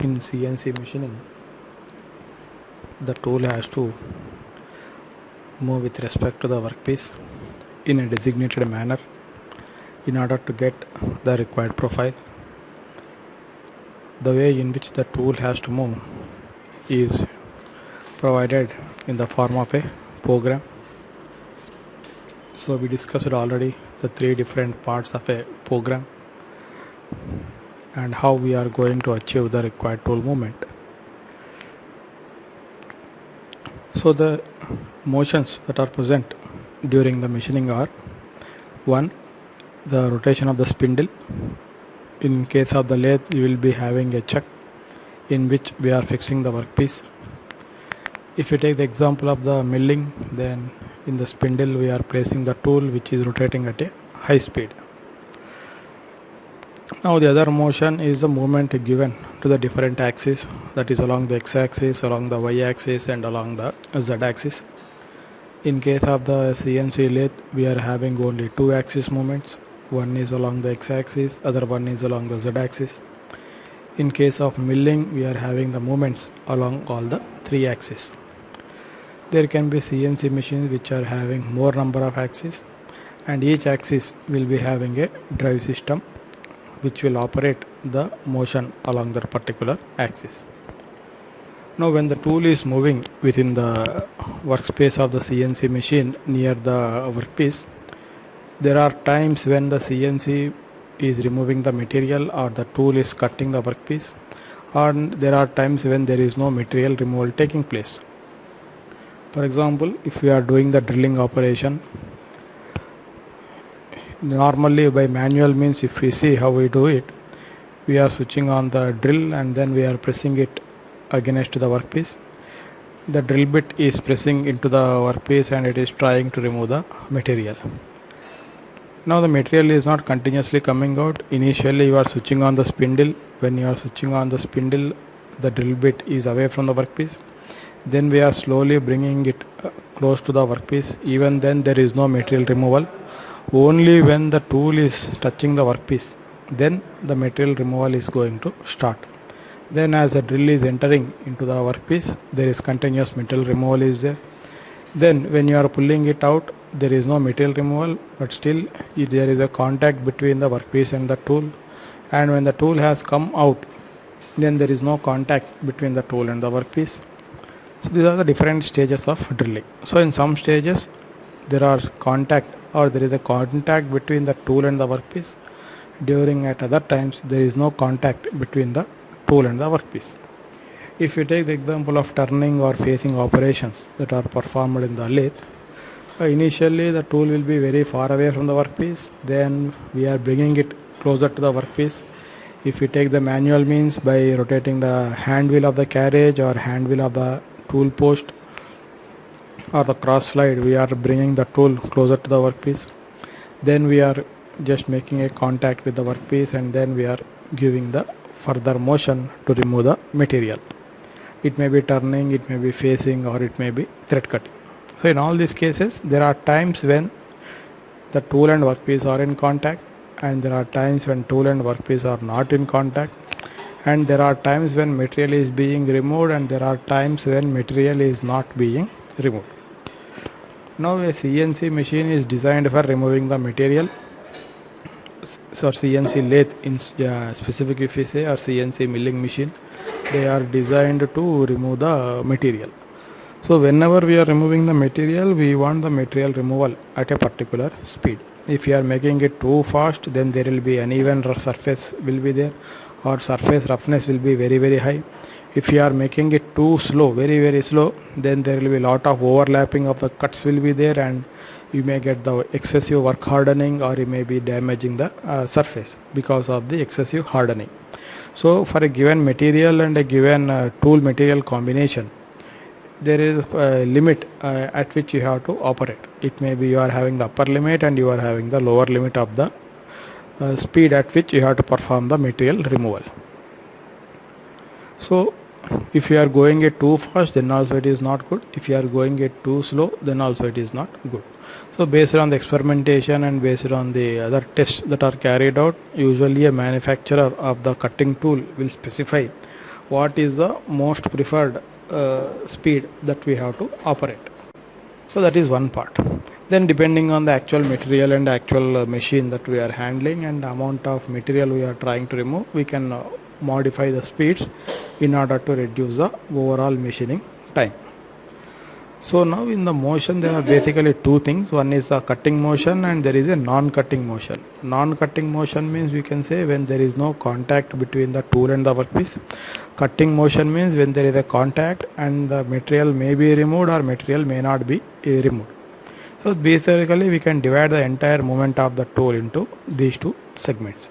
In CNC machining, the tool has to move with respect to the workpiece in a designated manner in order to get the required profile. The way in which the tool has to move is provided in the form of a program. So we discussed already the three different parts of a program and how we are going to achieve the required tool movement. So the motions that are present during the machining are: 1. The rotation of the spindle. In case of the lathe, you will be having a chuck in which we are fixing the workpiece. If you take the example of the milling, then in the spindle we are placing the tool which is rotating at a high speed. Now the other motion is the movement given to the different axes, that is along the x-axis, along the y-axis and along the z-axis. In case of the CNC lathe, we are having only two axis movements. One is along the x-axis, other one is along the z-axis. In case of milling, we are having the movements along all the three axes. There can be CNC machines which are having more number of axes, and each axis will be having a drive system which will operate the motion along that particular axis. Now when the tool is moving within the workspace of the CNC machine near the workpiece, there are times when the CNC is removing the material or the tool is cutting the workpiece, or there are times when there is no material removal taking place. For example, if we are doing the drilling operation, normally by manual means, if we see how we do it, we are switching on the drill and then we are pressing it against the workpiece. The drill bit is pressing into the workpiece and it is trying to remove the material. Now the material is not continuously coming out. Initially you are switching on the spindle. When you are switching on the spindle, the drill bit is away from the workpiece. Then we are slowly bringing it close to the workpiece. Even then there is no material removal. Only when the tool is touching the workpiece, then the material removal is going to start. Then as the drill is entering into the workpiece, there is continuous material removal is there. Then when you are pulling it out, there is no material removal, but still there is a contact between the workpiece and the tool. And when the tool has come out, then there is no contact between the tool and the workpiece. So these are the different stages of drilling. So in some stages there are contact or there is a contact between the tool and the workpiece. During at other times there is no contact between the tool and the workpiece. If you take the example of turning or facing operations that are performed in the lathe, initially the tool will be very far away from the workpiece, then we are bringing it closer to the workpiece. If you take the manual means, by rotating the hand wheel of the carriage or hand wheel of the tool post or the cross slide, we are bringing the tool closer to the workpiece. Then we are just making a contact with the workpiece and then we are giving the further motion to remove the material. It may be turning, it may be facing, or it may be thread cutting. So in all these cases, there are times when the tool and workpiece are in contact, and there are times when tool and workpiece are not in contact, and there are times when material is being removed, and there are times when material is not being removed. Now a CNC machine is designed for removing the material. So CNC lathe in specific, if we say, or CNC milling machine, they are designed to remove the material. So whenever we are removing the material, we want the material removal at a particular speed. If you are making it too fast, then there will be uneven surface will be there, or surface roughness will be very, very high. If you are making it too slow, very, very slow, then there will be a lot of overlapping of the cuts will be there, and you may get the excessive work hardening, or you may be damaging the surface because of the excessive hardening. So for a given material and a given tool material combination, there is a limit at which you have to operate. It may be you are having the upper limit and you are having the lower limit of the speed at which you have to perform the material removal. So if you are going it too fast, then also it is not good. If you are going it too slow, then also it is not good. So based on the experimentation and based on the other tests that are carried out, usually a manufacturer of the cutting tool will specify what is the most preferred speed that we have to operate. So that is one part. Then depending on the actual material and actual machine that we are handling and the amount of material we are trying to remove, we can modify the speeds in order to reduce the overall machining time. So now in the motion there are basically two things. One is the cutting motion and there is a non-cutting motion. Non-cutting motion means we can say when there is no contact between the tool and the workpiece. Cutting motion means when there is a contact and the material may be removed or material may not be removed. So basically we can divide the entire movement of the tool into these two segments.